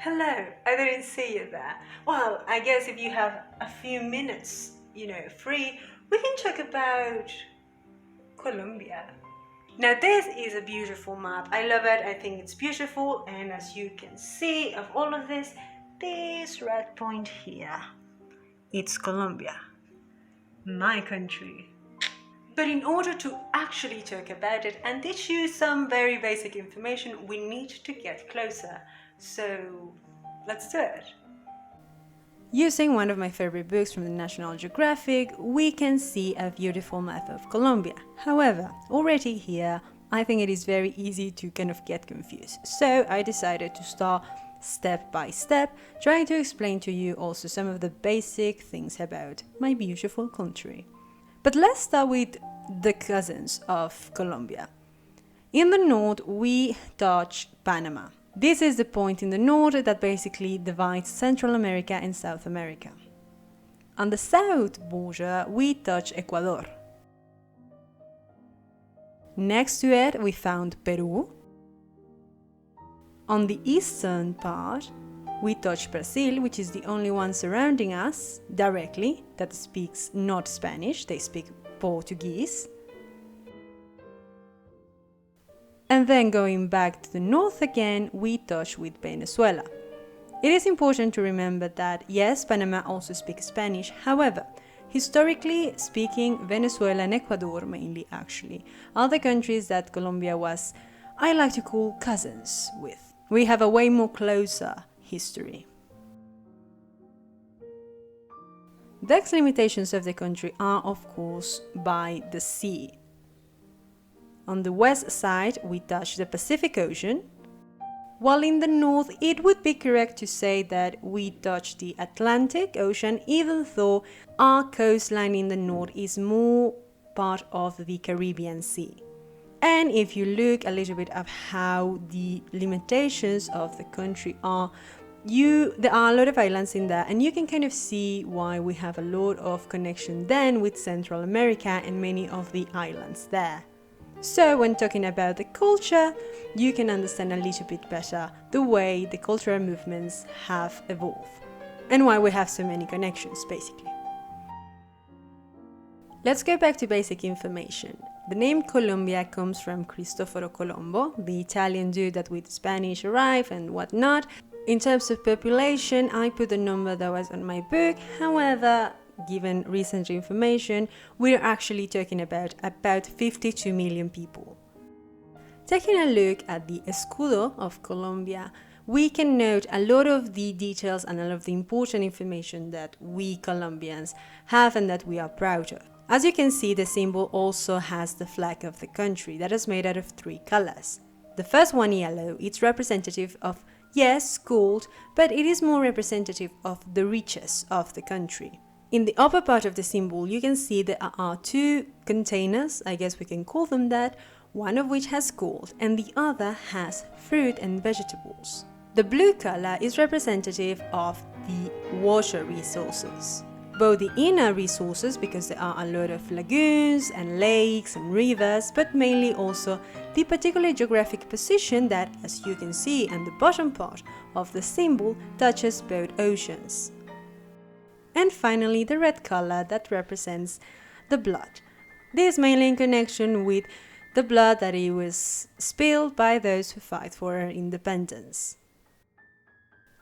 Hello, I didn't see you there. Well, I guess if you have a few minutes, free, we can talk about Colombia. Now, this is a beautiful map. I love it. I think it's beautiful. And as you can see of all of this red point here, it's Colombia, my country. But in order to actually talk about it and teach you some very basic information, we need to get closer. So let's do it. Using one of my favorite books from the National Geographic, we can see a beautiful map of Colombia. However, already here, I think it is very easy to kind of get confused. So I decided to start step by step, trying to explain to you also some of the basic things about my beautiful country. But let's start with the cousins of Colombia. In the north, we touch Panama. This is the point in the north that basically divides Central America and South America. On the south border, we touch Ecuador. Next to it, we found Peru. On the eastern part, we touch Brazil, which is the only one surrounding us directly that speaks not Spanish, they speak Portuguese. And then going back to the north again, we touch with Venezuela. It is important to remember that yes, Panama also speaks Spanish, however, historically speaking, Venezuela and Ecuador mainly actually are the countries that Colombia was, I like to call, cousins with. We have a way more closer history. The exlimitations of the country are of course by the sea. On the west side, we touch the Pacific Ocean, while in the north, it would be correct to say that we touch the Atlantic Ocean, even though our coastline in the north is more part of the Caribbean Sea. And if you look a little bit at how the limitations of the country are, there are a lot of islands in there, and you can kind of see why we have a lot of connection then with Central America and many of the islands there. So when talking about the culture, you can understand a little bit better the way the cultural movements have evolved and why we have so many connections, basically. Let's go back to basic information. The name Colombia comes from Cristoforo Colombo, the Italian dude that with Spanish arrived and whatnot. In terms of population, I put the number that was on my book. However, given recent information, we're actually talking about 52 million people. Taking a look at the escudo of Colombia, we can note a lot of the details and a lot of the important information that we Colombians have and that we are proud of. As you can see, the symbol also has the flag of the country that is made out of 3 colors. The first one, yellow, it's representative of, yes, gold, but it is more representative of the riches of the country. In the upper part of the symbol, you can see there are 2 containers, I guess we can call them that, one of which has gold and the other has fruit and vegetables. The blue color is representative of the water resources. Both the inner resources, because there are a lot of lagoons and lakes and rivers, but mainly also the particular geographic position that, as you can see in the bottom part of the symbol, touches both oceans. And finally, the red color that represents the blood. This mainly in connection with the blood that it was spilled by those who fight for independence.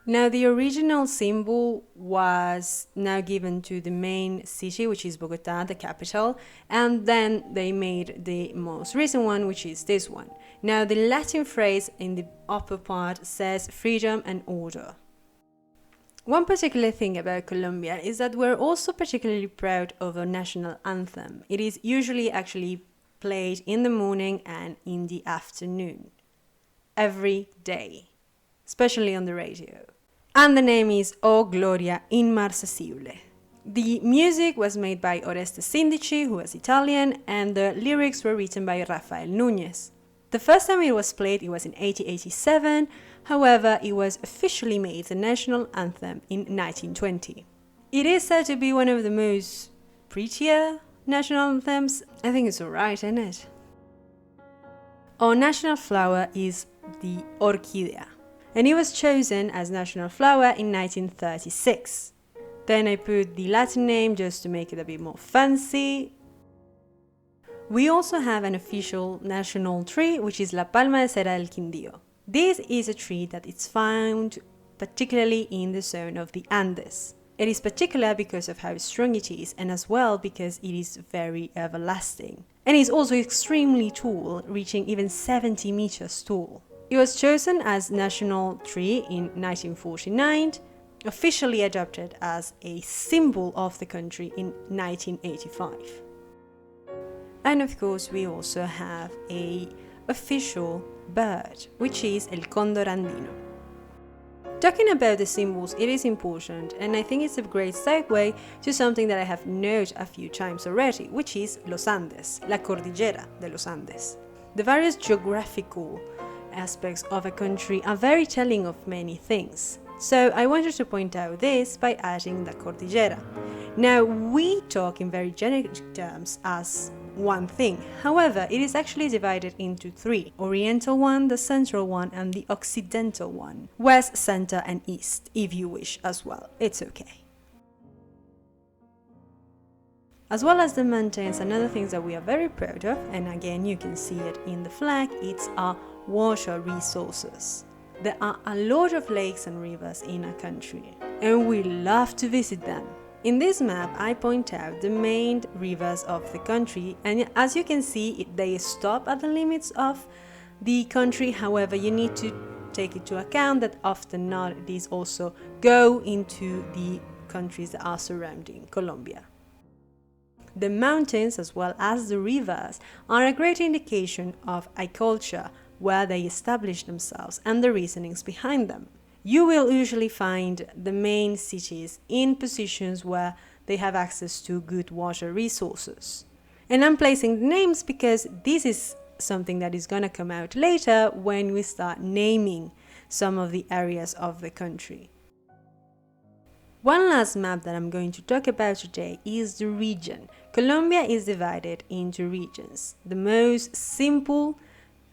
Now, the original symbol was now given to the main city, which is Bogota, the capital, and then they made the most recent one, which is this one. Now, the Latin phrase in the upper part says freedom and order. One particular thing about Colombia is that we're also particularly proud of our national anthem. It is usually actually played in the morning and in the afternoon, every day, especially on the radio. And the name is O Gloria Inmarcesible. The music was made by Oreste Sindici, who was Italian, and the lyrics were written by Rafael Núñez. The first time it was played, it was in 1887. However, it was officially made the national anthem in 1920. It is said to be one of the most prettier national anthems. I think it's alright, isn't it? Our national flower is the orchidea. and it was chosen as national flower in 1936. Then I put the Latin name just to make it a bit more fancy. We also have an official national tree, which is La Palma de Cera del Quindío. This is a tree that is found particularly in the zone of the Andes. It is particular because of how strong it is, and as well because it is very everlasting. And is also extremely tall, reaching even 70 meters tall. It was chosen as national tree in 1949, officially adopted as a symbol of the country in 1985. And of course we also have an official bird, which is El Cóndor Andino. Talking about the symbols, it is important, and I think it's a great segue to something that I have noted a few times already, which is Los Andes, la Cordillera de los Andes. The various geographical aspects of a country are very telling of many things. So I wanted to point out this by adding the Cordillera. Now, we talk in very generic terms as one thing. However, it is actually divided into three: Oriental one, the Central one, and the Occidental one. West, Center, and East, if you wish as well. It's okay. As well as the mountains, another thing that we are very proud of, and again you can see it in the flag, it's our water resources. There are a lot of lakes and rivers in our country, and we love to visit them. In this map, I point out the main rivers of the country, and as you can see, they stop at the limits of the country. However, you need to take into account that often not these also go into the countries that are surrounding Colombia. The mountains, as well as the rivers, are a great indication of a culture, where they establish themselves and the reasonings behind them. You will usually find the main cities in positions where they have access to good water resources. And I'm placing the names because this is something that is going to come out later when we start naming some of the areas of the country. One last map that I'm going to talk about today is the region. Colombia is divided into regions. The most simple,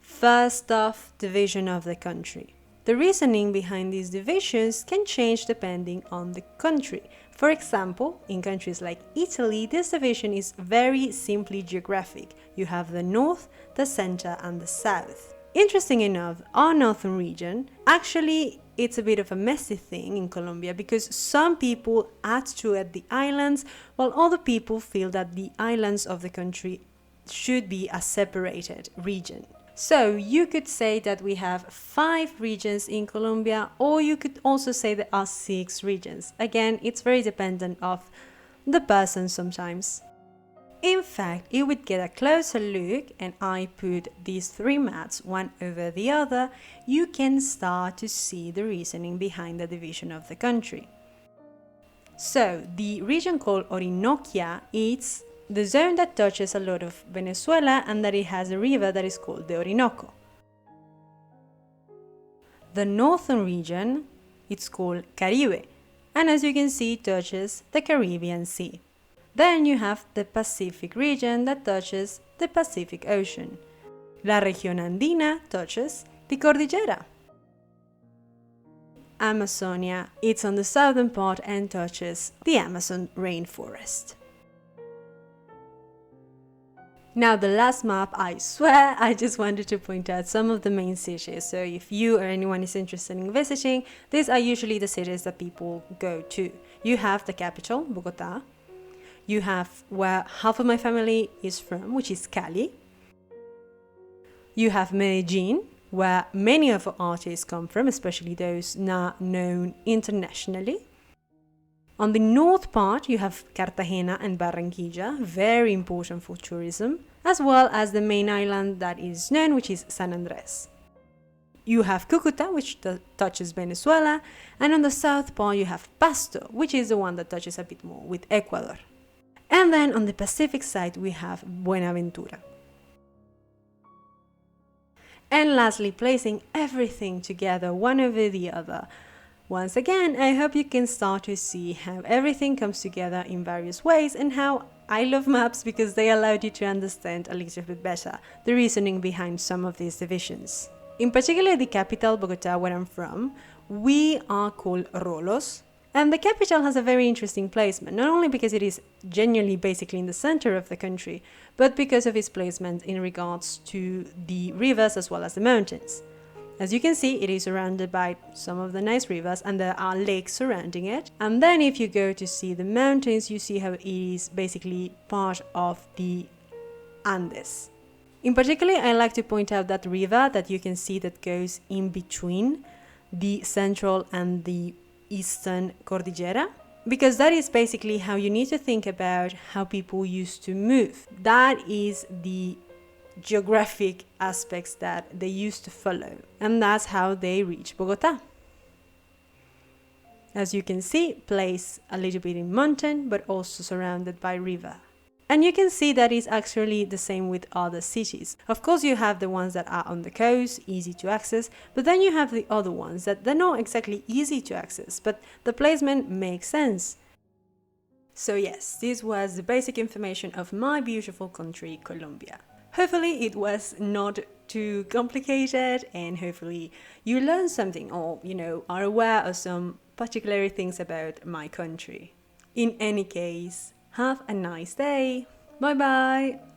first off division of the country. The reasoning behind these divisions can change depending on the country. For example, in countries like Italy, this division is very simply geographic. You have the north, the center, and the south. Interesting enough, our northern region, actually it's a bit of a messy thing in Colombia because some people add to it the islands, while other people feel that the islands of the country should be a separated region. So you could say that we have 5 regions in Colombia, or you could also say there are 6 regions. Again, it's very dependent of the person sometimes. In fact, if we get a closer look and I put these 3 maps one over the other, you can start to see the reasoning behind the division of the country. So the region called Orinoquia is the zone that touches a lot of Venezuela and that it has a river that is called the Orinoco. The northern region, it's called Caribe, and as you can see, it touches the Caribbean Sea. Then you have the Pacific region that touches the Pacific Ocean. La Región Andina touches the Cordillera. Amazonia, it's on the southern part and touches the Amazon rainforest. Now the last map, I swear, I just wanted to point out some of the main cities. So if you or anyone is interested in visiting, these are usually the cities that people go to. You have the capital, Bogotá. You have where half of my family is from, which is Cali. You have Medellin, where many of our artists come from, especially those now known internationally. On the north part, you have Cartagena and Barranquilla, very important for tourism, as well as the main island that is known, which is San Andrés. You have Cúcuta, which touches Venezuela, and on the south part, you have Pasto, which is the one that touches a bit more with Ecuador. And then on the Pacific side, we have Buenaventura. And lastly, placing everything together one over the other. Once again, I hope you can start to see how everything comes together in various ways and how I love maps because they allow you to understand a little bit better the reasoning behind some of these divisions. In particular, the capital, Bogota, where I'm from, we are called Rolos. And the capital has a very interesting placement, not only because it is genuinely basically in the center of the country, but because of its placement in regards to the rivers as well as the mountains. As you can see, it is surrounded by some of the nice rivers and there are lakes surrounding it. And then if you go to see the mountains, you see how it is basically part of the Andes. In particular, I like to point out that river that you can see that goes in between the central and the eastern Cordillera, because that is basically how you need to think about how people used to move. That is the geographic aspects that they used to follow, and that's how they reach Bogota. As you can see, place a little bit in mountain but also surrounded by river. And you can see that is actually the same with other cities. Of course, you have the ones that are on the coast, easy to access, but then you have the other ones that they're not exactly easy to access, but the placement makes sense. So yes, this was the basic information of my beautiful country, Colombia. Hopefully it was not too complicated and hopefully you learned something or, are aware of some particular things about my country. In any case, have a nice day. Bye bye.